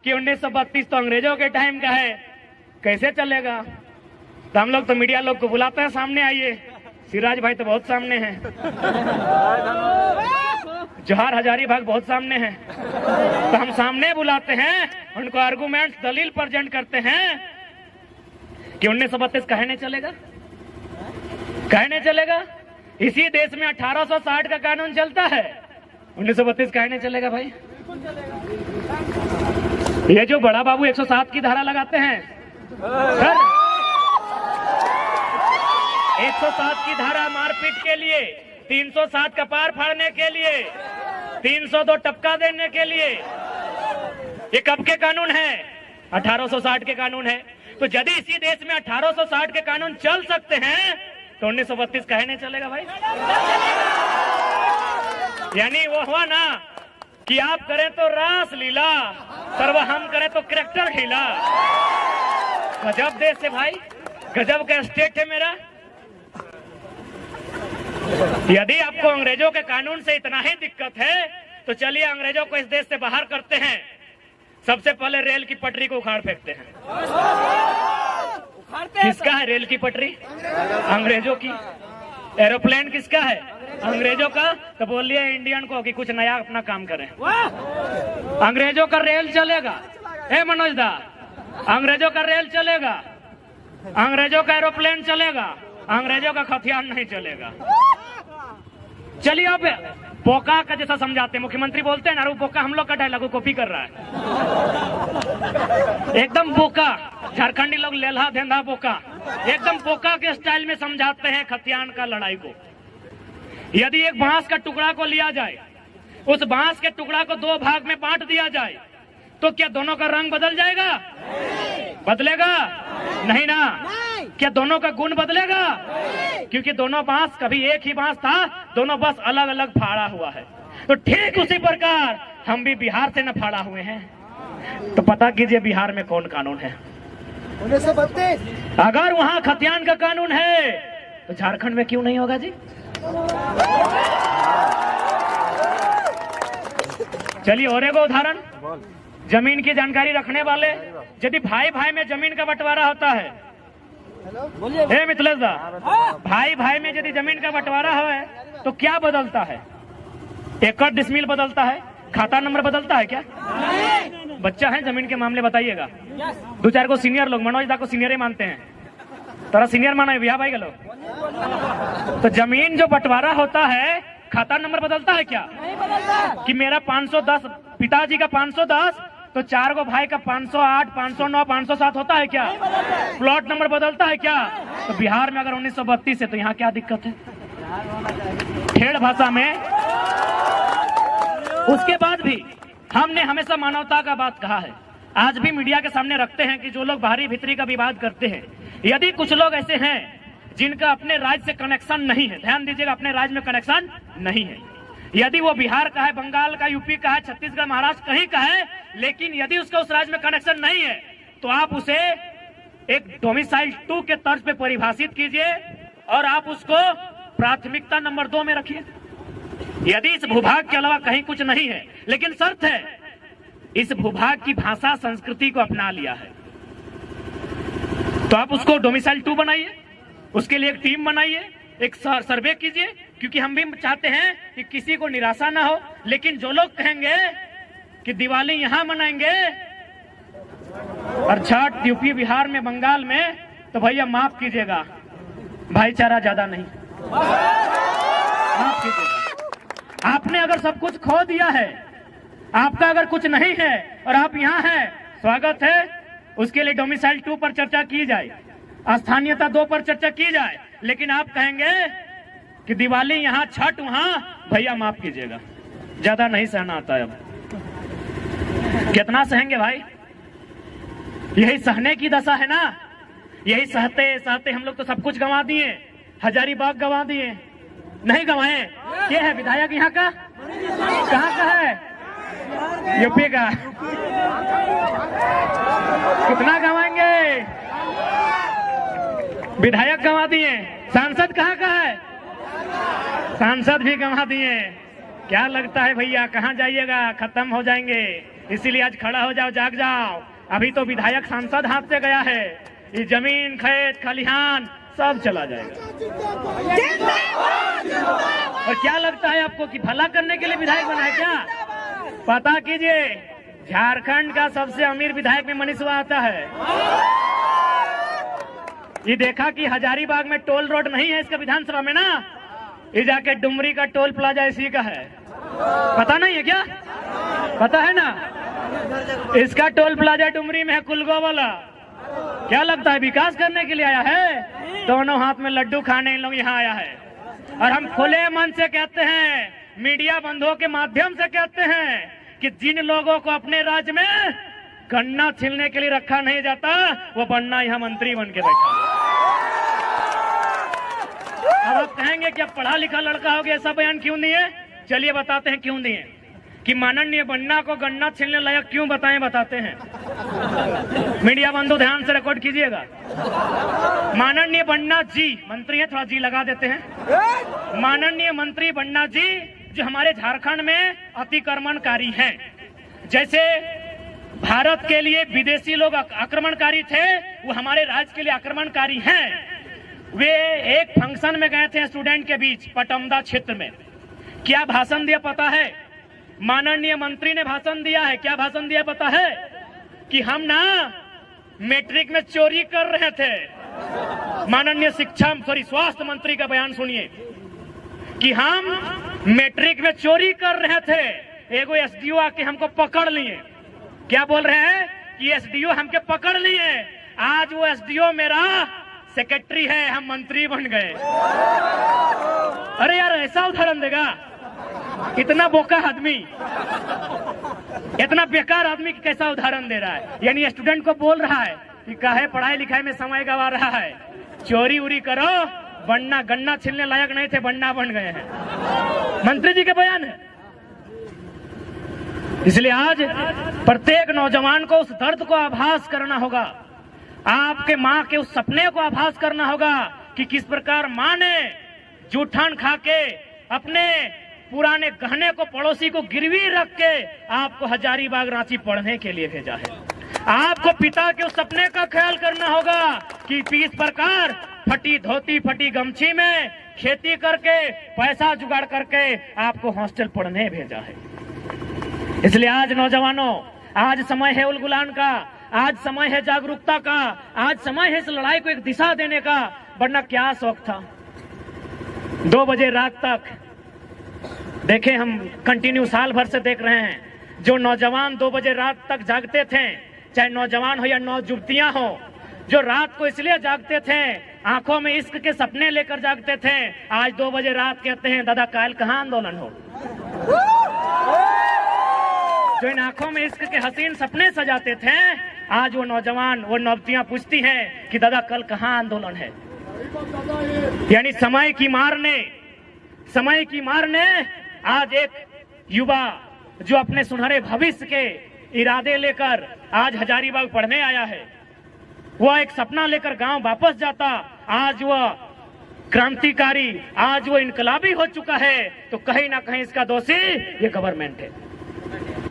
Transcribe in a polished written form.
कि 1932 तो अंग्रेजों के टाइम का है, कैसे चलेगा। तो हम लोग तो मीडिया लोग को बुलाते हैं, सामने आइए। सिराज भाई तो बहुत सामने हैं, जोहार हजारी भाग बहुत सामने हैं, तो हम सामने बुलाते हैं, उनको आर्गुमेंट दलील प्रेजेंट करते हैं कि 1932 कहे नहीं चलेगा, कहे नहीं चलेगा। इसी देश में 1860 का कानून चलता है, 1932 कहे नहीं चलेगा भाई। ये जो बड़ा बाबू 107 की धारा लगाते हैं सर, 107 की धारा मारपीट के लिए, 307 कपार फाड़ने के लिए, 302 टपका देने के लिए, ये कब के कानून है? 1860 के कानून है। तो यदि इसी देश में 1860 के कानून चल सकते हैं तो 1932 कहे नहीं चलेगा भाई। यानी वो हुआ ना कि आप करें तो रास लीला, सर्व हम करें तो कैरेक्टर ढीला। गजब देश है भाई, गजब का स्टेट है मेरा। यदि आपको अंग्रेजों के कानून से इतना ही दिक्कत है तो चलिए अंग्रेजों को इस देश से बाहर करते हैं। सबसे पहले रेल की पटरी को उखाड़ फेंकते हैं। किसका है रेल की पटरी? अंग्रेजों की। एरोप्लेन किसका है? अंग्रेजों का। तो बोलिए इंडियन को कि कुछ नया अपना काम करें। अंग्रेजों का रेल चलेगा, हे मनोज दा, अंग्रेजों का रेल चलेगा, अंग्रेजों का एरोप्लेन चलेगा, अंग्रेजों का हथियार नहीं चलेगा। चलिए अब बोका का जैसा समझाते हैं, मुख्यमंत्री बोलते हैं ना, वो बोका हम लोग का डायलॉग कॉपी कर रहा है, एकदम बोका। झारखंडी लोग लेल्हा धेंधा बोका, एकदम बोका के स्टाइल में समझाते हैं खतियान का लड़ाई को। यदि एक बांस का टुकड़ा को लिया जाए, उस बांस के टुकड़ा को दो भाग में बांट दिया जाए, तो क्या दोनों का रंग बदल जाएगा? बदलेगा नहीं ना। क्या दोनों का गुण बदलेगा? क्योंकि दोनों बांस कभी एक ही बांस था, दोनों बस अलग अलग फाड़ा हुआ है। तो ठीक उसी प्रकार हम भी बिहार से न फाड़ा हुए हैं। तो पता कीजिए बिहार में कौन कानून है। 1932 अगर वहां खतियान का कानून है तो झारखंड में क्यों नहीं होगा जी? चलिए और एक उदाहरण, जमीन की जानकारी रखने वाले, यदि भाई भाई में जमीन का बंटवारा होता है, हे मिथिलेश दा, भाई भाई में यदि जमीन का बंटवारा हो तो क्या बदलता है? एकड़ डिसमिल बदलता है, खाता नंबर बदलता है क्या? बच्चा है जमीन के मामले बताइएगा। दो चार को सीनियर लोग, मनोज दा को सीनियर ही मानते हैं, तोरा सीनियर माना है भैया भाई के लोग। तो जमीन जो बंटवारा होता है, खाता नंबर बदलता है क्या? नहीं बदलता। कि मेरा 510, पिताजी का 510, तो चार को भाई का 508, 509, 507 होता है क्या? प्लॉट नंबर बदलता है क्या? तो बिहार में अगर 1932 है तो यहाँ क्या दिक्कत है? ठेठ भाषा में। उसके बाद भी हमने हमेशा मानवता का बात कहा है, आज भी मीडिया के सामने रखते हैं कि जो लोग बाहरी भीतरी का विवाद करते हैं, यदि कुछ लोग ऐसे हैं जिनका अपने राज्य से कनेक्शन नहीं है, ध्यान दीजिएगा, अपने राज्य में कनेक्शन नहीं है, यदि वो बिहार का है, बंगाल का, यूपी का है, छत्तीसगढ़, महाराष्ट्र कहीं का है, लेकिन यदि उसका उस राज्य में कनेक्शन नहीं है तो आप उसे एक डोमिसाइल 2 के तर्ज पे परिभाषित कीजिए और आप उसको प्राथमिकता नंबर 2 में रखिए। यदि इस भूभाग के अलावा कहीं कुछ नहीं है, लेकिन शर्त है इस भूभाग की भाषा संस्कृति को अपना लिया है, तो आप उसको डोमिसाइल 2 बनाइए, उसके लिए एक टीम बनाइए, एक सर्वे कीजिए, क्योंकि हम भी चाहते हैं कि किसी को निराशा ना हो। लेकिन जो लोग कहेंगे कि दिवाली यहां मनाएंगे और छठ यूपी, बिहार में, बंगाल में, तो भैया माफ कीजिएगा, भाईचारा ज्यादा नहीं, माफ कीजिएगा। आपने अगर सब कुछ खो दिया है, आपका अगर कुछ नहीं है और आप यहाँ हैं, स्वागत है। उसके लिए डोमिसाइल 2 पर चर्चा की जाए, स्थानीयता 2 पर चर्चा की जाए, लेकिन आप कहेंगे कि दिवाली यहाँ, छठ वहां, भैया माफ कीजिएगा, ज्यादा नहीं सहना आता है। अब कितना सहेंगे भाई? यही सहने की दशा है ना। यही सहते सहते हम लोग तो सब कुछ गंवा दिए, हजारीबाग गंवा दिए, नहीं गंवाए। ये है विधायक यहाँ का, कहाँ का है? यूपी का। कितना गंवाएंगे? विधायक गंवा दिए, सांसद कहाँ का है? सांसद भी गंवा दिए। क्या लगता है भैया कहाँ जाइएगा? खत्म हो जाएंगे। इसीलिए आज खड़ा हो जाओ, जाग जाओ। अभी तो विधायक सांसद हाथ से गया है, ये जमीन खेत खलिहान सब चला जाएगा। और क्या लगता है आपको कि भला करने के लिए विधायक बना है क्या? पता कीजिए, झारखंड का सबसे अमीर विधायक में मनीषवा आता है। ये देखा कि हजारीबाग में टोल रोड नहीं है इसका विधानसभा में ना, ये जाके डुमरी का टोल प्लाजा इसी का है। पता नहीं है क्या? पता है ना, इसका टोल प्लाजा डुमरी में है, कुलगो वाला। क्या लगता है विकास करने के लिए आया है? दोनों हाथ में लड्डू खाने इन लोग यहाँ आया है। और हम खुले मन से कहते हैं, मीडिया बंधुओं के माध्यम से कहते हैं कि जिन लोगों को अपने राज्य में गन्ना छीलने के लिए रखा नहीं जाता, वो बनना यहाँ मंत्री बन के बैठा। अब आप कहेंगे कि अब पढ़ा लिखा लड़का हो गया, ऐसा बयान क्यों दिए? चलिए बताते हैं क्यों दिए। कि माननीय बन्ना को गन्ना छीलने लायक क्यों बताएं, बताते हैं। मीडिया बंधु ध्यान से रिकॉर्ड कीजिएगा। माननीय बन्ना जी, मंत्री है, थोड़ा जी लगा देते हैं। माननीय मंत्री बन्ना जी जो हमारे झारखंड में अतिक्रमणकारी हैं, जैसे भारत के लिए विदेशी लोग आक्रमणकारी थे, वो हमारे राज्य के लिए आक्रमणकारी हैं। वे एक फंक्शन में गए थे स्टूडेंट के बीच पटमदा क्षेत्र में। क्या भाषण दिया पता है? माननीय मंत्री ने भाषण दिया है। क्या भाषण दिया पता है? कि हम ना मैट्रिक में चोरी कर रहे थे। माननीय स्वास्थ्य मंत्री का बयान सुनिए कि हम मैट्रिक में चोरी कर रहे थे, एगो एसडीओ आके हमको पकड़ लिए। क्या बोल रहे हैं? कि एसडीओ हमके पकड़ लिए, आज वो एसडीओ मेरा सेक्रेटरी है, हम मंत्री बन गए। अरे यार, ऐसा उदाहरण देगा? इतना बोका आदमी, इतना बेकार आदमी कैसा उदाहरण दे रहा है? यानी स्टूडेंट को बोल रहा है कि काहे पढ़ाई लिखाई में समय गवा रहा है, चोरी उरी करो, बनना गन्ना छीलने लायक नहीं थे, बनना बन गए हैं। मंत्री जी के बयान है। इसलिए आज प्रत्येक नौजवान को उस दर्द को आभास करना होगा, आपके माँ के उस सपने को आभास करना होगा कि किस प्रकार माँ ने जूठान खा के अपने पुराने गहने को पड़ोसी को गिरवी रख के आपको हजारीबाग रांची पढ़ने के लिए भेजा है। आपको पिता के उस सपने का ख्याल करना होगा कि इस प्रकार फटी धोती फटी गमछी में खेती करके पैसा जुगाड़ करके आपको हॉस्टल पढ़ने भेजा है। इसलिए आज नौजवानों, आज समय है उलगुलान का, आज समय है जागरूकता का, आज समय है इस लड़ाई को एक दिशा देने का। वरना क्या शौक था 2 बजे रात तक, देखें हम कंटिन्यू साल भर से देख रहे हैं, जो नौजवान 2 बजे रात तक जागते थे, चाहे नौजवान हो या नौजुवतियां हो, जो रात को इसलिए जागते थे, आंखों में इश्क के सपने लेकर जागते थे, आज 2 बजे रात कहते हैं दादा काल कहां आंदोलन हो। जो इन आंखों में इश्क के हसीन सपने सजाते थे, आज वो नौजवान, वो नौजतियां पूछती हैं कि दादा कल कहां आंदोलन है। यानी समय की मार ने आज एक युवा जो अपने सुनहरे भविष्य के इरादे लेकर आज हजारीबाग पढ़ने आया है, वह एक सपना लेकर गांव वापस जाता, आज वह क्रांतिकारी, आज वो इनकलाबी हो चुका है, तो कहीं ना कहीं इसका दोषी ये गवर्नमेंट है।